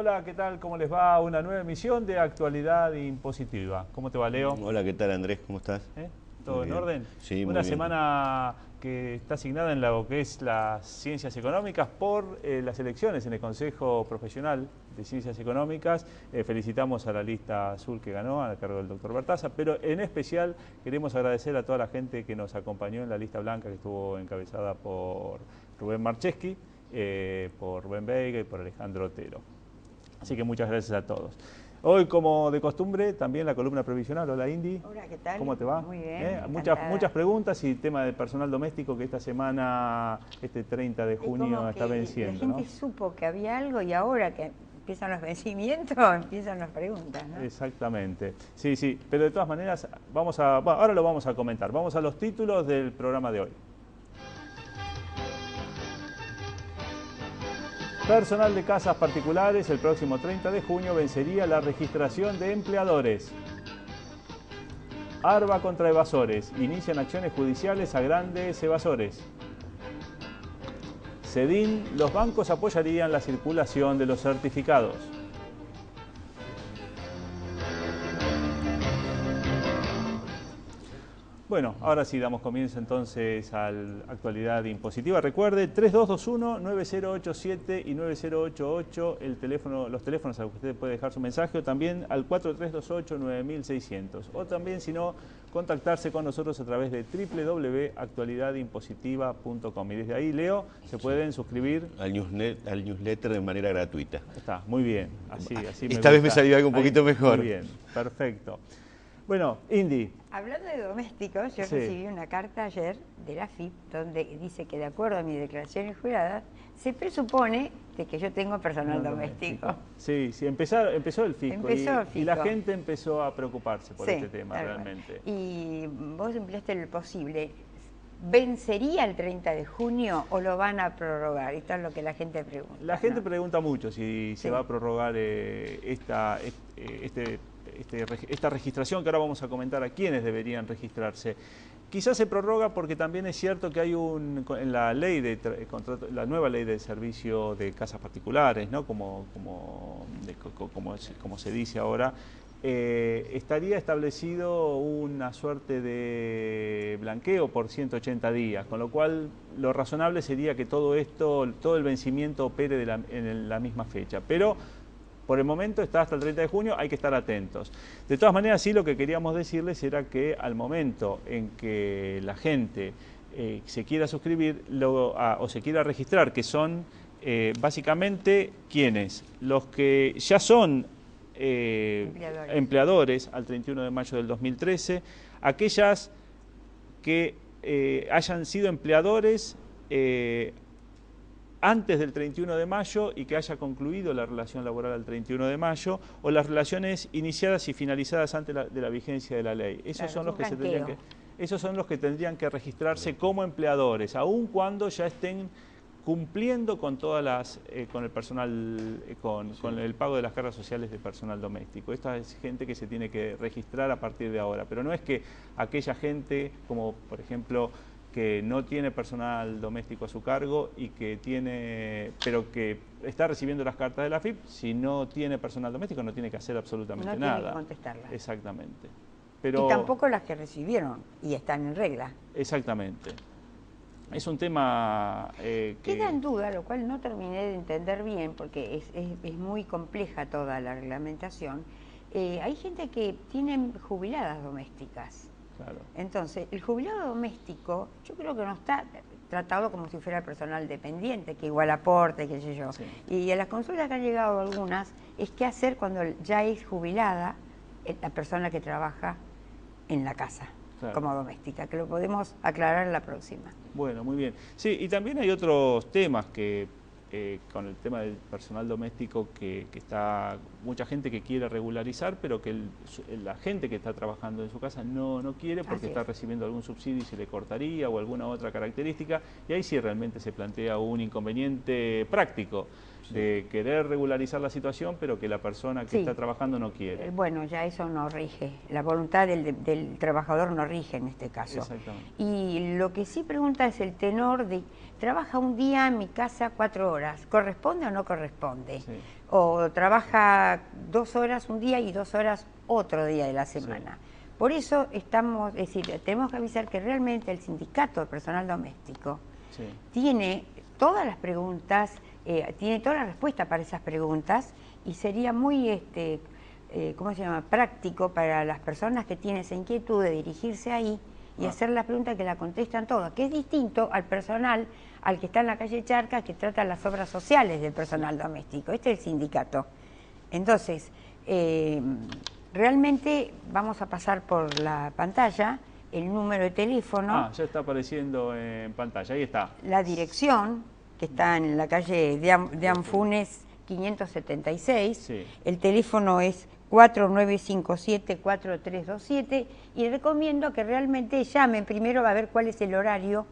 Hola, ¿qué tal? ¿Cómo les va? Una nueva emisión de Actualidad Impositiva. ¿Cómo te va, Leo? Hola, ¿qué tal, Andrés? ¿Cómo estás? ¿Todo Muy en bien. orden? Sí, muy Una bien. semana que está asignada en lo que es las ciencias económicas por las elecciones en el Consejo Profesional de Ciencias Económicas. Felicitamos a la lista azul que ganó a cargo del doctor Bertaza, pero en especial queremos agradecer a toda la gente que nos acompañó en la lista blanca que estuvo encabezada por Rubén Marcheski, por Rubén Veiga y por Alejandro Otero. Así que muchas gracias a todos. Hoy, como de costumbre, también la columna previsional. Hola, Indy. Hola, ¿qué tal? ¿Cómo te va? Muy bien, Muchas preguntas y tema de personal doméstico que esta semana, este 30 de junio, está venciendo, la gente ¿no? supo que había algo y ahora que empiezan los vencimientos, empiezan las preguntas, ¿no? Exactamente. Sí, sí. Pero de todas maneras, bueno, ahora lo vamos a comentar. Vamos a los títulos del programa de hoy. Personal de casas particulares, el próximo 30 de junio vencería la registración de empleadores. ARBA contra evasores. Inician acciones judiciales a grandes evasores. SEDIN, los bancos apoyarían la circulación de los certificados. Bueno, ahora sí damos comienzo entonces a la actualidad impositiva. Recuerde, 3221-9087 y 9088, los teléfonos a los que usted puede dejar su mensaje, o también al 4328-9600. O también, si no, contactarse con nosotros a través de www.actualidadimpositiva.com. Y desde ahí, Leo, se pueden suscribir Al newsletter de manera gratuita. Está, muy bien. Así Esta vez me salió algo un poquito ahí, mejor. Muy bien, perfecto. Bueno, Indy. Hablando de domésticos, yo Sí. recibí una carta ayer de la AFIP donde dice que de acuerdo a mis declaraciones juradas, se presupone de que yo tengo personal doméstico. Sí, sí, empezó el fisco, y la gente empezó a preocuparse por este tema realmente. Y vos empleaste el posible. ¿Vencería el 30 de junio o lo van a prorrogar? Esto es lo que la gente pregunta. La gente pregunta mucho si se va a prorrogar esta registración, que ahora vamos a comentar a quiénes deberían registrarse. Quizás se prorroga porque también es cierto que hay en la ley la nueva ley de servicio de casas particulares, ¿no? como se dice ahora, estaría establecido una suerte de blanqueo por 180 días, con lo cual lo razonable sería que todo el vencimiento opere en la misma fecha. Pero por el momento está hasta el 30 de junio, hay que estar atentos. De todas maneras, sí, lo que queríamos decirles era que al momento en que la gente se quiera suscribir o se quiera registrar, que son básicamente ¿quiénes? Los que ya son empleadores al 31 de mayo del 2013, aquellas que hayan sido empleadores antes del 31 de mayo y que haya concluido la relación laboral al 31 de mayo, o las relaciones iniciadas y finalizadas antes de la vigencia de la ley. Esos son los que tendrían que registrarse como empleadores, aun cuando ya estén cumpliendo con todas con el personal, con el pago de las cargas sociales de personal doméstico. Esta es gente que se tiene que registrar a partir de ahora, pero no es que aquella gente, como por ejemplo, que no tiene personal doméstico a su cargo pero que está recibiendo las cartas de la AFIP, si no tiene personal doméstico no tiene que hacer absolutamente nada. No tiene que contestarlas. Exactamente. Y tampoco las que recibieron y están en regla. Exactamente. Es un tema Queda en duda, lo cual no terminé de entender bien, porque es muy compleja toda la reglamentación. Hay gente que tiene jubiladas domésticas. Claro. Entonces, el jubilado doméstico, yo creo que no está tratado como si fuera personal dependiente, que igual aporte, qué sé yo. Sí. Y a las consultas que han llegado algunas, es qué hacer cuando ya es jubilada la persona que trabaja en la casa. Claro. Como doméstica, que lo podemos aclarar en la próxima. Bueno, muy bien. Sí, y también hay otros temas que con el tema del personal doméstico que está mucha gente que quiere regularizar, pero que la gente que está trabajando en su casa no quiere porque está recibiendo algún subsidio y se le cortaría o alguna otra característica, y ahí sí realmente se plantea un inconveniente práctico. de querer regularizar la situación, pero que la persona que está trabajando no quiere. Bueno, ya eso no rige, la voluntad del trabajador no rige en este caso. Exactamente. Y lo que sí pregunta es el tenor de, trabaja un día en mi casa 4 horas, ¿corresponde o no corresponde? Sí. O trabaja 2 horas un día y 2 horas otro día de la semana. Sí. Por eso estamos, es decir, tenemos que avisar que realmente el sindicato de personal doméstico tiene todas las preguntas, tiene toda la respuesta para esas preguntas y sería muy, ¿cómo se llama?, práctico para las personas que tienen esa inquietud de dirigirse ahí y hacer la pregunta que la contestan todas, que es distinto al personal, al que está en la calle Charcas, que trata las obras sociales del personal doméstico. Este es el sindicato. Entonces, realmente vamos a pasar por la pantalla el número de teléfono. Ya está apareciendo en pantalla, ahí está. La dirección, que está en la calle de Anfunes 576. Sí. El teléfono es 4957-4327 y recomiendo que realmente llamen. Primero va a ver cuál es el horario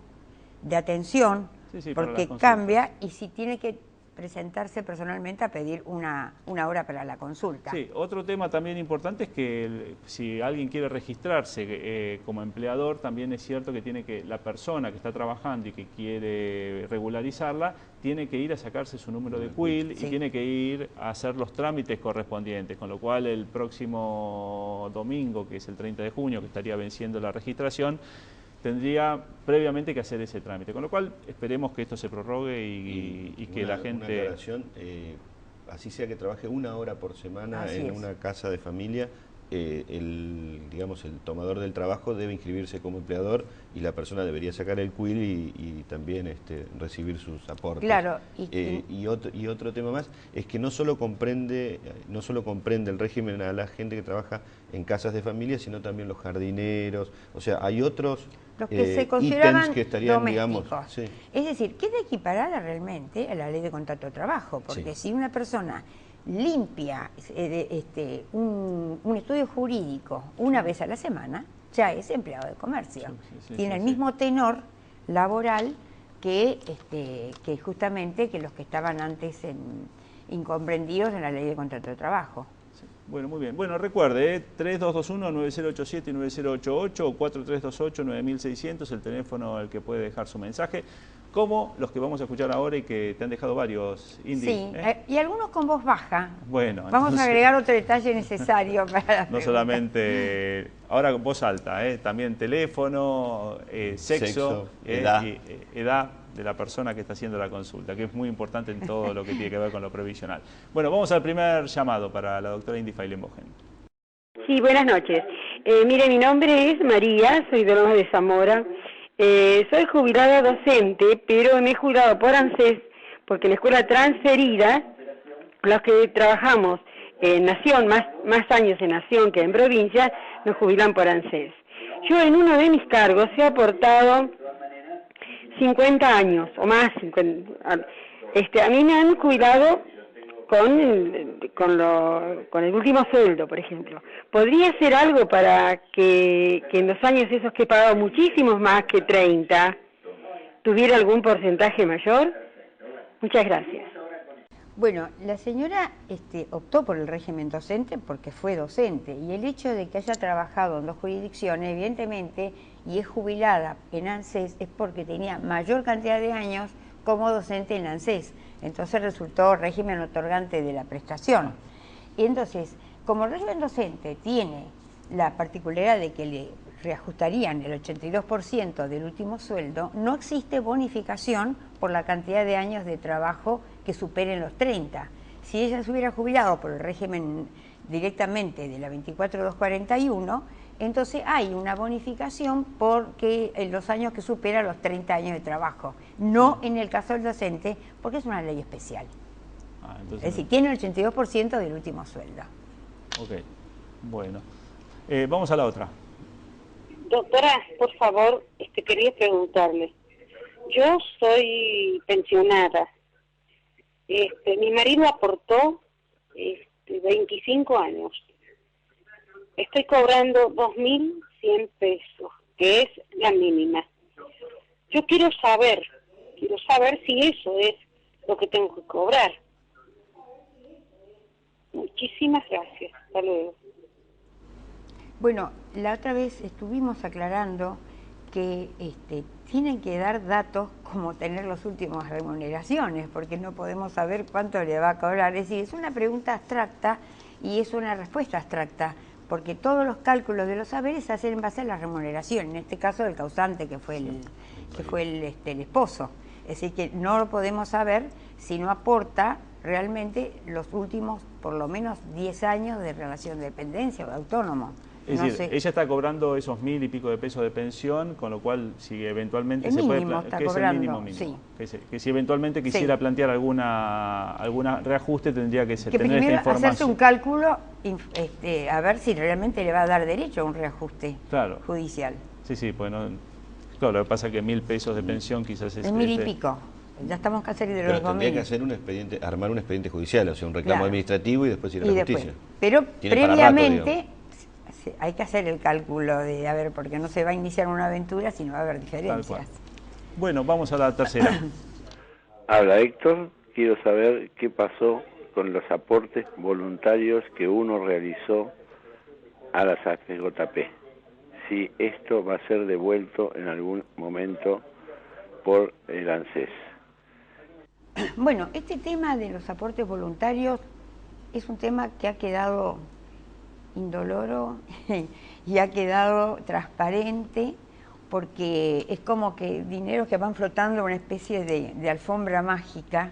de atención, porque cambia, y si tiene que presentarse personalmente a pedir una hora para la consulta. Sí, otro tema también importante es que si alguien quiere registrarse como empleador, también es cierto que la persona que está trabajando y que quiere regularizarla, tiene que ir a sacarse su número de CUIL y tiene que ir a hacer los trámites correspondientes, con lo cual el próximo domingo, que es el 30 de junio, que estaría venciendo la registración, tendría previamente que hacer ese trámite, con lo cual esperemos que esto se prorrogue y que la gente... Una aclaración, así sea que trabaje 1 hora por semana una casa de familia, digamos, el tomador del trabajo debe inscribirse como empleador y la persona debería sacar el CUIL y también recibir sus aportes. Claro. Y otro tema más es que no solo comprende el régimen a la gente que trabaja en casas de familia, sino también los jardineros, o sea, hay otros... Los que se consideraban que estarían, domésticos. Digamos, Es decir, queda equiparada realmente a la ley de contrato de trabajo, porque si una persona limpia un estudio jurídico una vez a la semana, ya es empleado de comercio. Tiene el mismo tenor laboral que justamente que los que estaban antes incomprendidos en la ley de contrato de trabajo. Bueno, muy bien. Bueno, recuerde, 3221-9087 y 9088 o 4328-9600, el teléfono al que puede dejar su mensaje, como los que vamos a escuchar ahora y que te han dejado varios, Indy. Sí, y algunos con voz baja. Bueno, vamos a agregar otro detalle necesario para la no solamente, ahora voz alta, también teléfono, sexo, edad de la persona que está haciendo la consulta, que es muy importante en todo lo que tiene que ver con lo previsional. Bueno, vamos al primer llamado para la doctora Indy Feilenbogen. Sí, buenas noches. Mire, mi nombre es María, soy de Lomas de Zamora. Soy jubilada docente, pero me he jubilado por ANSES, porque en la escuela transferida, los que trabajamos en Nación, más años en Nación que en provincia, nos jubilan por ANSES. Yo en uno de mis cargos he aportado 50 años o más. A mí me han jubilado con el último sueldo, por ejemplo. ¿Podría hacer algo para que en los años esos que he pagado muchísimos más que 30, tuviera algún porcentaje mayor? Muchas gracias. Bueno, la señora optó por el régimen docente porque fue docente, y el hecho de que haya trabajado en 2 jurisdicciones, evidentemente, y es jubilada en ANSES, es porque tenía mayor cantidad de años como docente en ANSES. Entonces resultó régimen otorgante de la prestación. Y entonces, como el régimen docente tiene la particularidad de que le reajustarían el 82% del último sueldo, no existe bonificación por la cantidad de años de trabajo que superen los 30. Si ella se hubiera jubilado por el régimen directamente de la 24241, entonces hay una bonificación porque en los años que superan los 30 años de trabajo, no en el caso del docente, porque es una ley especial. Es decir, tiene el 82% del último sueldo. Ok, bueno. Vamos a la otra. Doctora, por favor, quería preguntarle. Yo soy pensionada. Mi marido aportó 25 años. Estoy cobrando 2.100 pesos, que es la mínima. Yo quiero saber si eso es lo que tengo que cobrar. Muchísimas gracias. Hasta luego. Bueno, la otra vez estuvimos aclarando que tienen que dar datos como tener las últimas remuneraciones, porque no podemos saber cuánto le va a cobrar. Es decir, es una pregunta abstracta y es una respuesta abstracta, porque todos los cálculos de los saberes se hacen en base a la remuneración, en este caso del causante, que fue el esposo. Es decir, que no lo podemos saber si no aporta realmente los últimos, por lo menos 10 años de relación de dependencia o de autónomo. Es decir, ella está cobrando esos 1000 y pico de pesos de pensión, con lo cual si eventualmente se puede plantear, que es el mínimo mínimo, sí. que si eventualmente quisiera plantear alguna reajuste tendría que tener primero esta información. Hacerse un cálculo a ver si realmente le va a dar derecho a un reajuste judicial. Sí, pues no, claro, lo que pasa es que 1000 pesos de pensión quizás es... 1000 y pico. Ya estamos casi de los 2000. Pero tendría que hacer un expediente, armar un expediente judicial, o sea, un reclamo administrativo y después ir a la justicia. Pero previamente hay que hacer el cálculo de, a ver, porque no se va a iniciar una aventura si no va a haber diferencias. Bueno, vamos a la tercera. Habla Héctor, quiero saber qué pasó con los aportes voluntarios que uno realizó a las AFJP. Si esto va a ser devuelto en algún momento por el ANSES. Bueno, este tema de los aportes voluntarios es un tema que ha quedado indoloro y ha quedado transparente, porque es como que dineros que van flotando una especie de alfombra mágica,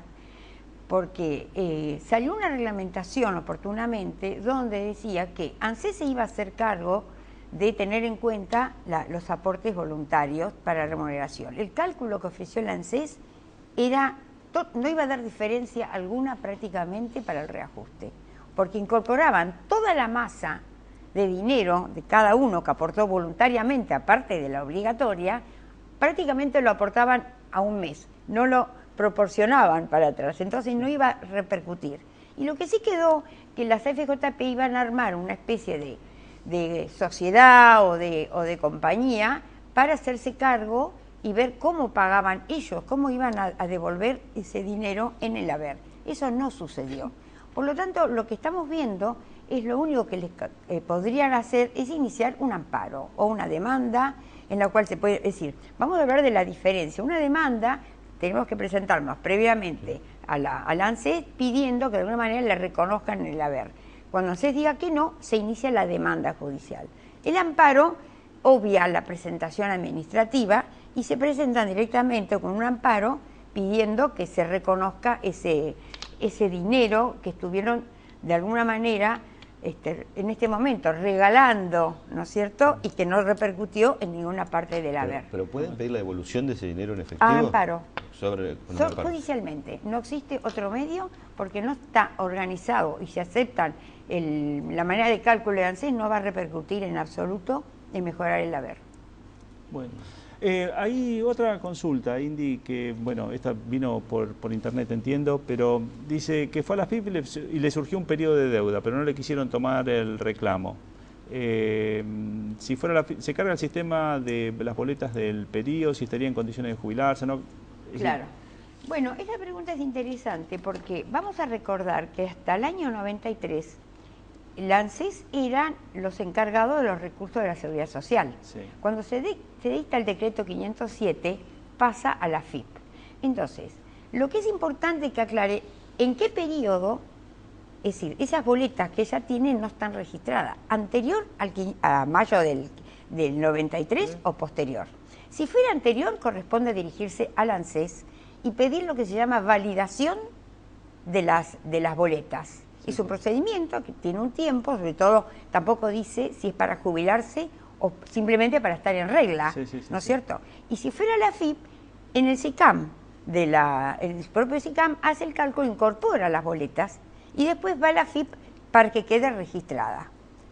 porque salió una reglamentación oportunamente donde decía que ANSES se iba a hacer cargo de tener en cuenta los aportes voluntarios para remuneración. El cálculo que ofreció el ANSES no iba a dar diferencia alguna prácticamente para el reajuste, porque incorporaban toda la masa de dinero de cada uno que aportó voluntariamente, aparte de la obligatoria, prácticamente lo aportaban a un mes, no lo proporcionaban para atrás, entonces no iba a repercutir. Y lo que sí quedó, que las FJP iban a armar una especie de sociedad o de compañía para hacerse cargo y ver cómo pagaban ellos, cómo iban a devolver ese dinero en el haber. Eso no sucedió. Por lo tanto, lo que estamos viendo es lo único que les podrían hacer es iniciar un amparo o una demanda en la cual se puede decir, vamos a hablar de la diferencia. Una demanda tenemos que presentarnos previamente a la ANSES pidiendo que de alguna manera le reconozcan el haber. Cuando ANSES diga que no, se inicia la demanda judicial. El amparo obvia la presentación administrativa y se presentan directamente con un amparo pidiendo que se reconozca ese dinero que estuvieron de alguna manera en este momento regalando, ¿no es cierto? Y que no repercutió en ninguna parte del haber. ¿Pero pueden pedir la devolución de ese dinero en efectivo? Amparo. Amparo. Judicialmente. No existe otro medio porque no está organizado y se aceptan la manera de cálculo de ANSES, no va a repercutir en absoluto en mejorar el haber. Bueno. Hay otra consulta, Indy, que, bueno, esta vino por internet, entiendo, pero dice que fue a la FIP y le surgió un periodo de deuda, pero no le quisieron tomar el reclamo. Si fuera la FIP, ¿se carga el sistema de las boletas del periodo, si estaría en condiciones de jubilarse? ¿No? Claro. Bueno, esta pregunta es interesante porque vamos a recordar que hasta el año 93 la ANSES eran los encargados de los recursos de la Seguridad Social. Sí. Cuando se dicta el decreto 507, pasa a la FIP. Entonces, lo que es importante que aclare, ¿en qué periodo? Es decir, esas boletas que ella tiene no están registradas, anterior a mayo del 93 o posterior. Si fuera anterior, corresponde dirigirse al ANSES y pedir lo que se llama validación de las boletas. Es un procedimiento que tiene un tiempo, sobre todo tampoco dice si es para jubilarse o simplemente para estar en regla, ¿no es cierto? Y si fuera la FIP, en el SICAM, el propio SICAM hace el cálculo, incorpora las boletas y después va a la FIP para que quede registrada,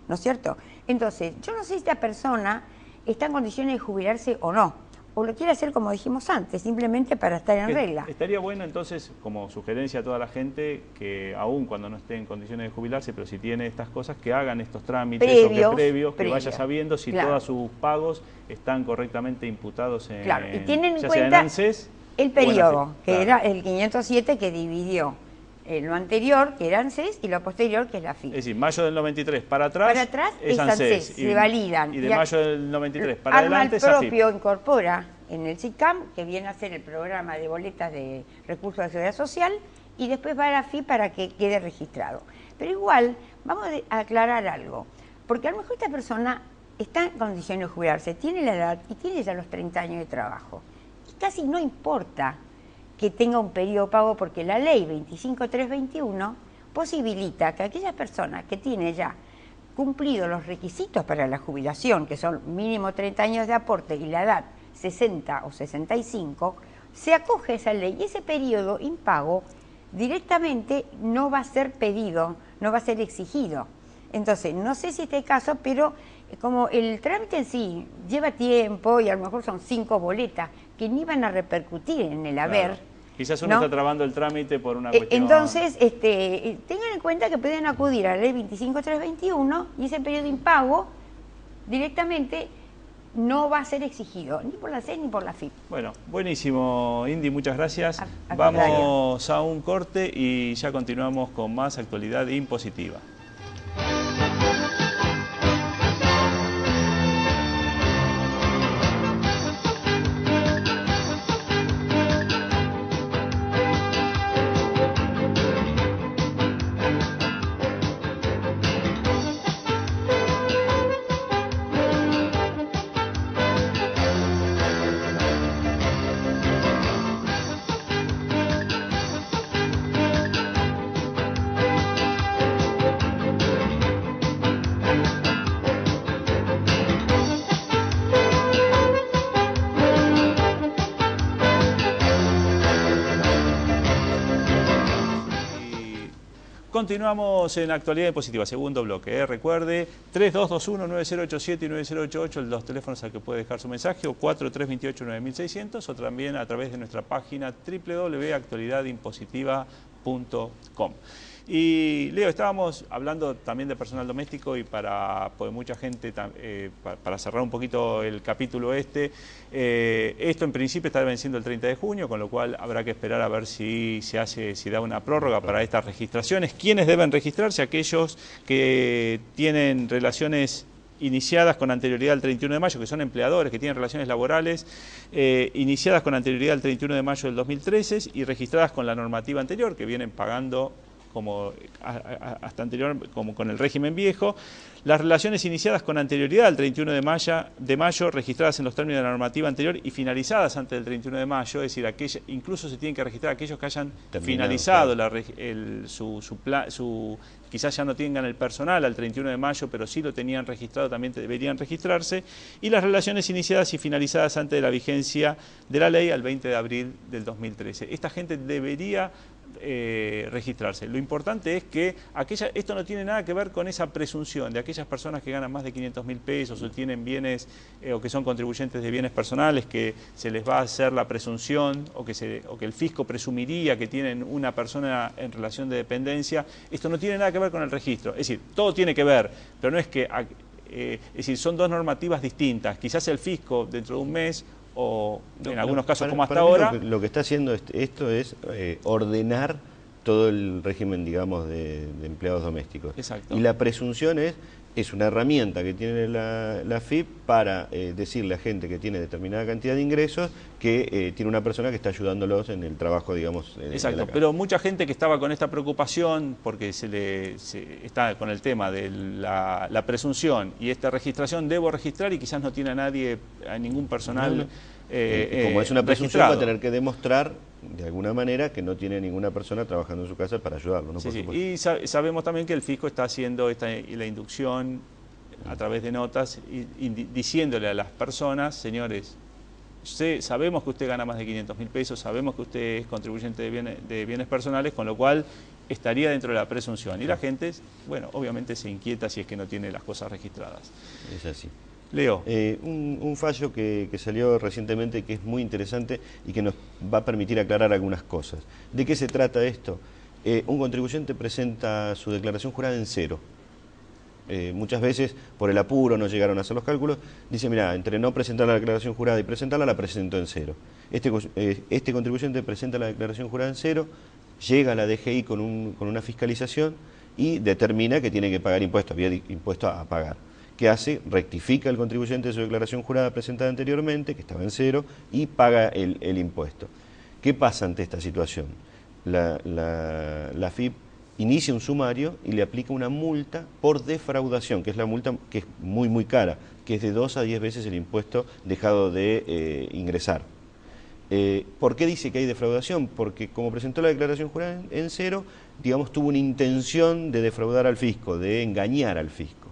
¿no es cierto? Entonces, yo no sé si esta persona está en condiciones de jubilarse o no, o lo quiere hacer como dijimos antes, simplemente para estar en regla. Estaría bueno entonces, como sugerencia a toda la gente, que aún cuando no esté en condiciones de jubilarse, pero si tiene estas cosas, que hagan estos trámites previos, que vaya sabiendo si todos sus pagos están correctamente imputados en, y tienen en cuenta ANSES, el periodo, que era el 507 que dividió lo anterior, que era ANSES, y lo posterior, que es la FIP. Es decir, mayo del 93 para atrás es ANSES, se validan. Y de mayo del 93 para adelante es AFIP. El propio incorpora en el SICAM, que viene a ser el programa de boletas de recursos de la seguridad social, y después va a la FIP para que quede registrado. Pero igual, vamos a aclarar algo, porque a lo mejor esta persona está en condiciones de jubilarse, tiene la edad y tiene ya los 30 años de trabajo. Y casi no importa que tenga un periodo pago, porque la ley 25321 posibilita que aquellas personas que tienen ya cumplido los requisitos para la jubilación, que son mínimo 30 años de aporte y la edad 60 o 65, se acoge a esa ley y ese periodo impago directamente no va a ser pedido, no va a ser exigido. Entonces, no sé si este caso, pero como el trámite en sí lleva tiempo y a lo mejor son 5 boletas que ni van a repercutir en el haber. Claro. Quizás uno está trabando el trámite por una cuestión... Entonces, tengan en cuenta que pueden acudir a la ley 25321 y ese periodo de impago directamente no va a ser exigido, ni por la CES ni por la FIP. Bueno, buenísimo, Indy, muchas gracias. Vamos a un corte y ya continuamos con más actualidad impositiva. Continuamos en Actualidad Impositiva, segundo bloque. Recuerde, 3221-9087 y 9088, los teléfonos al que puede dejar su mensaje, o 4328-9600, o también a través de nuestra página www.actualidadimpositiva.com. Y Leo, estábamos hablando también de personal doméstico y para mucha gente, para cerrar un poquito el capítulo esto en principio está venciendo el 30 de junio, con lo cual habrá que esperar a ver si da una prórroga para estas registraciones. ¿Quiénes deben registrarse? Aquellos que tienen relaciones iniciadas con anterioridad al 31 de mayo, que son empleadores, que tienen relaciones laborales iniciadas con anterioridad al 31 de mayo del 2013 y registradas con la normativa anterior, que vienen pagando como hasta anterior, como con el régimen viejo. Las relaciones iniciadas con anterioridad al 31 de mayo, registradas en los términos de la normativa anterior y finalizadas antes del 31 de mayo, es decir, incluso se tienen que registrar aquellos que hayan finalizado quizás ya no tengan el personal al 31 de mayo, pero sí lo tenían registrado, también deberían registrarse, y las relaciones iniciadas y finalizadas antes de la vigencia de la ley al 20 de abril del 2013. Esta gente debería registrarse. Lo importante es que esto no tiene nada que ver con esa presunción de aquellas personas que ganan más de 500.000 pesos o tienen bienes o que son contribuyentes de bienes personales, que se les va a hacer la presunción o que el fisco presumiría que tienen una persona en relación de dependencia. Esto no tiene nada que ver con el registro. Es decir, todo tiene que ver, pero no es que... es decir, son dos normativas distintas. Quizás el fisco dentro de un mes o en algunos casos como hasta ahora... Lo que está haciendo esto es ordenar todo el régimen, digamos, de empleados domésticos. Exacto. Y la presunción es una herramienta que tiene la FIP para decirle a gente que tiene determinada cantidad de ingresos que tiene una persona que está ayudándolos en el trabajo, digamos. Exacto, pero mucha gente que estaba con esta preocupación porque está con el tema de la presunción y esta registración, debo registrar, y quizás no tiene a ningún personal como es una presunción, registrado. va a tener que demostrar de alguna manera que no tiene ninguna persona trabajando en su casa para ayudarlo, ¿no? Sí. Y sabemos también que el fisco está haciendo la inducción a través de notas y diciéndole a las personas: señores, sabemos que usted gana más de 500.000 pesos, sabemos que usted es contribuyente de bienes personales, con lo cual estaría dentro de la presunción. Y la gente, bueno, obviamente se inquieta si es que no tiene las cosas registradas. Es así. Leo. Un fallo que salió recientemente que es muy interesante y que nos va a permitir aclarar algunas cosas. ¿De qué se trata esto? Un contribuyente presenta su declaración jurada en cero. Muchas veces, por el apuro, no llegaron a hacer los cálculos. Dice, mira, entre no presentar la declaración jurada y presentarla, la presento en cero. Este contribuyente presenta la declaración jurada en cero, llega a la DGI con una fiscalización y determina que tiene que pagar impuestos, había impuesto a pagar. ¿Qué hace? Rectifica el contribuyente su declaración jurada presentada anteriormente, que estaba en cero, y paga el impuesto. ¿Qué pasa ante esta situación? La AFIP inicia un sumario y le aplica una multa por defraudación, que es la multa que es muy cara, que es de 2 a 10 veces el impuesto dejado de ingresar. ¿Por qué dice que hay defraudación? Porque como presentó la declaración jurada en cero, digamos, tuvo una intención de defraudar al fisco, de engañar al fisco.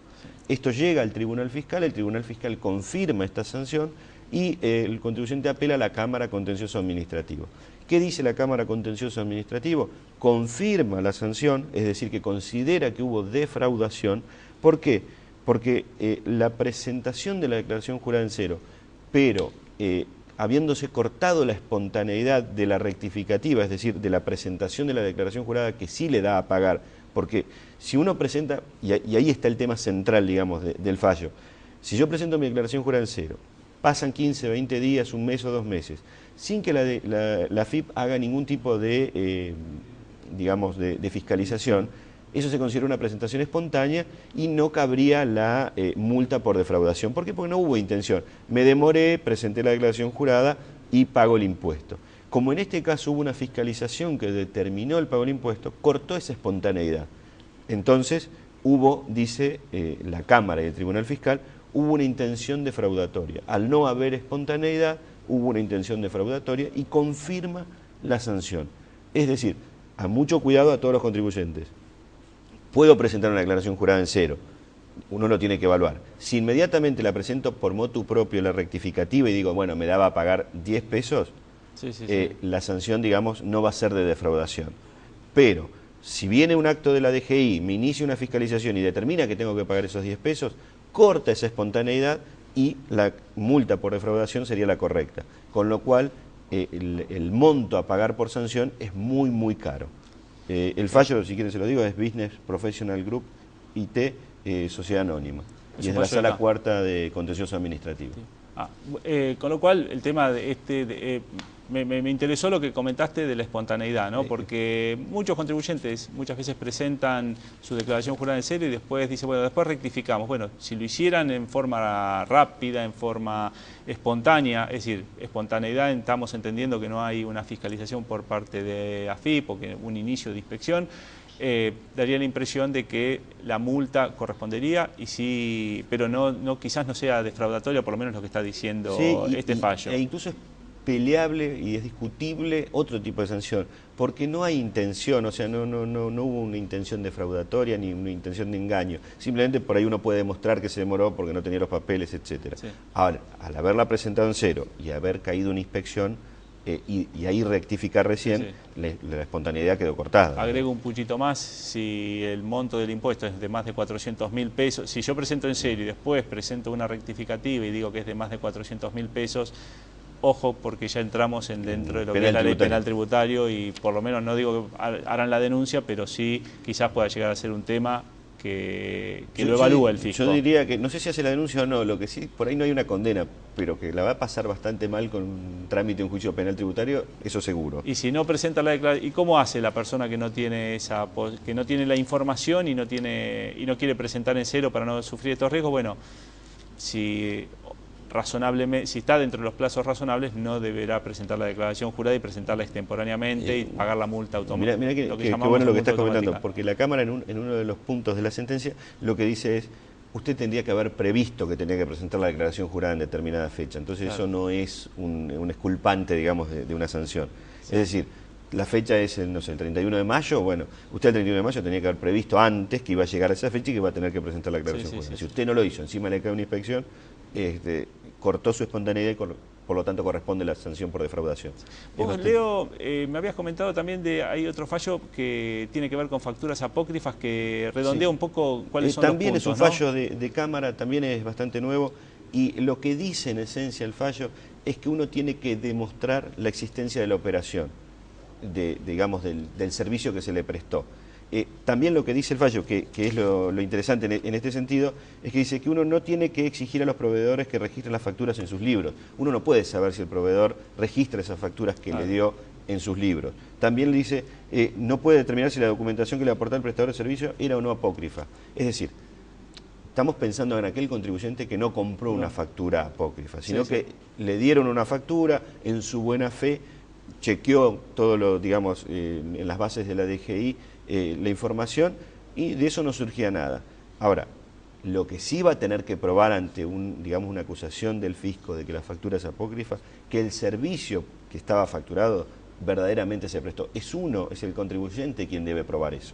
Esto llega al Tribunal Fiscal, el Tribunal Fiscal confirma esta sanción y el contribuyente apela a la Cámara Contencioso Administrativo. ¿Qué dice la Cámara Contencioso Administrativo? Confirma la sanción, es decir, que considera que hubo defraudación. ¿Por qué? Porque la presentación de la declaración jurada en cero, pero habiéndose cortado la espontaneidad de la rectificativa, es decir, de la presentación de la declaración jurada que sí le da a pagar, porque si uno presenta, y ahí está el tema central, digamos, del fallo, si yo presento mi declaración jurada en cero, pasan 15, 20 días, un mes o 2 meses, sin que la AFIP haga ningún tipo de, digamos, de fiscalización, eso se considera una presentación espontánea y no cabría la multa por defraudación. ¿Por qué? Porque no hubo intención. Me demoré, presenté la declaración jurada y pago el impuesto. Como en este caso hubo una fiscalización que determinó el pago del impuesto, cortó esa espontaneidad. Entonces hubo, dice la Cámara y el Tribunal Fiscal, hubo una intención defraudatoria. Al no haber espontaneidad, hubo una intención defraudatoria y confirma la sanción. Es decir, a mucho cuidado a todos los contribuyentes. Puedo presentar una declaración jurada en cero, uno lo tiene que evaluar. Si inmediatamente la presento por motu propio, la rectificativa, y digo, bueno, me daba a pagar 10 pesos, la sanción, digamos, no va a ser de defraudación. Pero, si viene un acto de la DGI, me inicia una fiscalización y determina que tengo que pagar esos 10 pesos, corta esa espontaneidad y la multa por defraudación sería la correcta. Con lo cual, el monto a pagar por sanción es muy caro. El fallo, si quieren se lo digo, es Business Professional Group IT, Sociedad Anónima. Y es de la Sala Cuarta de Contencioso Administrativo. Con lo cual, el tema de me interesó lo que comentaste de la espontaneidad, ¿no? Porque muchos contribuyentes muchas veces presentan su declaración jurada en cero y después dicen, bueno, después rectificamos. Bueno, si lo hicieran en forma rápida, en forma espontánea, es decir, espontaneidad, estamos entendiendo que no hay una fiscalización por parte de AFIP o que un inicio de inspección, daría la impresión de que la multa correspondería, y sí, pero no quizás no sea defraudatoria, por lo menos lo que está diciendo este fallo. E incluso es peleable y es discutible otro tipo de sanción, porque no hay intención, o sea, no hubo una intención defraudatoria ni una intención de engaño. Simplemente por ahí uno puede demostrar que se demoró porque no tenía los papeles, etcétera. Ahora, al haberla presentado en cero y haber caído una inspección, y ahí rectificar recién, la espontaneidad quedó cortada. Agrego un puchito más, si el monto del impuesto es de más de 400.000 pesos, si yo presento en serio y después presento una rectificativa y digo que es de más de 400.000 pesos, ojo, porque ya entramos dentro de lo que es la ley penal tributario y por lo menos no digo que harán la denuncia, pero sí quizás pueda llegar a ser un tema que lo evalúa el fisco. Yo diría que, no sé si hace la denuncia o no, lo que sí, por ahí no hay una condena, pero que la va a pasar bastante mal con un trámite de un juicio penal tributario, eso seguro. Y si no presenta la declaración, ¿y cómo hace la persona que no tiene la información y no quiere presentar en cero para no sufrir estos riesgos? Bueno, si está dentro de los plazos razonables, no deberá presentar la declaración jurada y presentarla extemporáneamente y pagar la multa automática. Mira qué bueno lo que estás comentando, porque la Cámara en uno de los puntos de la sentencia lo que dice es, usted tendría que haber previsto que tenía que presentar la declaración jurada en determinada fecha, entonces eso no es un exculpante, digamos, de una sanción. Es decir, la fecha es, no sé, el 31 de mayo, bueno, usted el 31 de mayo tenía que haber previsto antes que iba a llegar a esa fecha y que iba a tener que presentar la declaración jurada. Si usted no lo hizo, encima le cae una inspección, cortó su espontaneidad y por lo tanto corresponde la sanción por defraudación. Vos, Leo, me habías comentado también hay otro fallo que tiene que ver con facturas apócrifas que redondea un poco cuáles son también los puntos, es un fallo de Cámara, también es bastante nuevo, y lo que dice en esencia el fallo es que uno tiene que demostrar la existencia de la operación, digamos, del servicio que se le prestó. También lo que dice el fallo, que es lo interesante en este sentido, es que dice que uno no tiene que exigir a los proveedores que registren las facturas en sus libros. Uno no puede saber si el proveedor registra esas facturas que le dio en sus libros. También le dice, no puede determinar si la documentación que le aportó el prestador de servicio era o no apócrifa. Es decir, estamos pensando en aquel contribuyente que no compró una factura apócrifa, sino que le dieron una factura, en su buena fe chequeó todo lo, digamos, en las bases de la DGI, la información, y de eso no surgía nada. Ahora, lo que sí va a tener que probar ante digamos, una acusación del fisco de que la factura es apócrifa, que el servicio que estaba facturado verdaderamente se prestó. Es el contribuyente quien debe probar eso.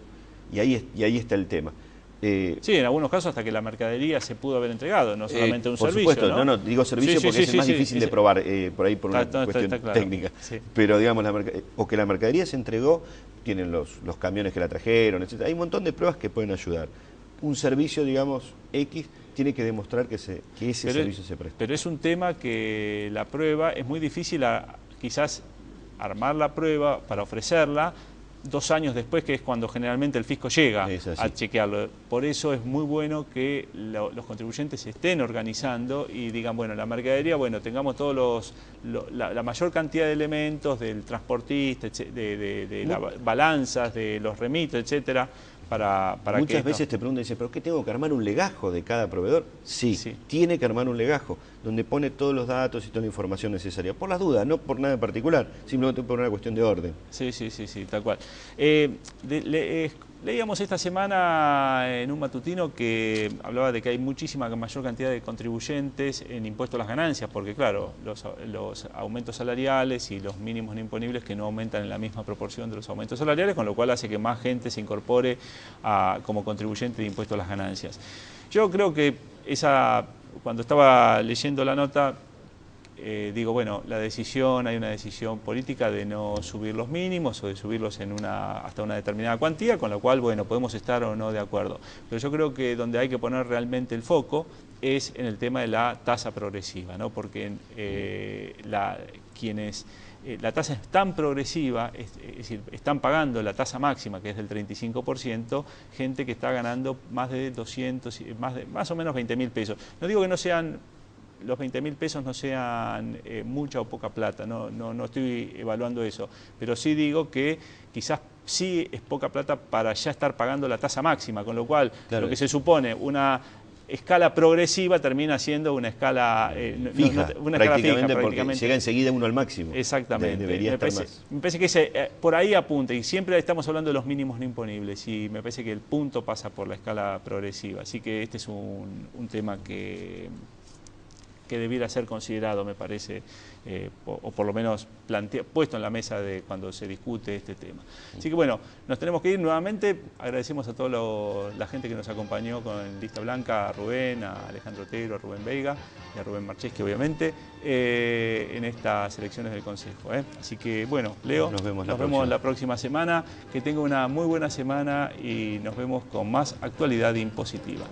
Y ahí está el tema. Sí, en algunos casos hasta que la mercadería se pudo haber entregado, no solamente un servicio. Por supuesto, no, digo servicio porque es más difícil de probar, por ahí por una cuestión técnica. Sí. Pero digamos, o que la mercadería se entregó, tienen los camiones que la trajeron, etc. Hay un montón de pruebas que pueden ayudar. Un servicio, digamos, X, tiene que demostrar que ese servicio se prestó. Pero es un tema que la prueba, es muy difícil quizás armar la prueba para ofrecerla 2 años después, que es cuando generalmente el fisco llega a chequearlo. Por eso es muy bueno que los contribuyentes se estén organizando y digan, bueno, la mercadería, bueno, tengamos todos la mayor cantidad de elementos del transportista, de las balanzas, de los remitos, etcétera, para muchas veces te preguntan, dicen, ¿pero qué tengo que armar un legajo de cada proveedor? Sí, tiene que armar un legajo donde pone todos los datos y toda la información necesaria. Por las dudas, no por nada en particular, simplemente por una cuestión de orden. Sí, tal cual. Leíamos esta semana en un matutino que hablaba de que hay muchísima mayor cantidad de contribuyentes en impuesto a las ganancias, porque claro, los aumentos salariales y los mínimos no imponibles que no aumentan en la misma proporción de los aumentos salariales, con lo cual hace que más gente se incorpore como contribuyente de impuesto a las ganancias. Yo creo que cuando estaba leyendo la nota, digo, bueno, hay una decisión política de no subir los mínimos o de subirlos hasta una determinada cuantía, con lo cual, bueno, podemos estar o no de acuerdo. Pero yo creo que donde hay que poner realmente el foco es en el tema de la tasa progresiva, ¿no? Porque la tasa es tan progresiva, es decir, están pagando la tasa máxima, que es del 35%, gente que está ganando más de 200, más o menos 20.000 pesos. No digo que no sean los 20.000 pesos no sean mucha o poca plata, no estoy evaluando eso, pero sí digo que quizás sí es poca plata para ya estar pagando la tasa máxima, con lo cual lo que se supone una escala progresiva termina siendo una escala fija, prácticamente, porque llega enseguida uno al máximo. Exactamente. Debería estar más. Me parece que por ahí apunta, y siempre estamos hablando de los mínimos no imponibles, y me parece que el punto pasa por la escala progresiva, así que este es un tema que debiera ser considerado, me parece, o por lo menos puesto en la mesa de cuando se discute este tema. Así que bueno, nos tenemos que ir nuevamente. Agradecemos a toda la gente que nos acompañó con Lista Blanca, a Rubén, a Alejandro Otero, a Rubén Veiga y a Rubén Marcheski, obviamente, en estas elecciones del Consejo. Así que bueno, Leo, nos vemos la próxima semana. Que tenga una muy buena semana y nos vemos con más actualidad impositiva.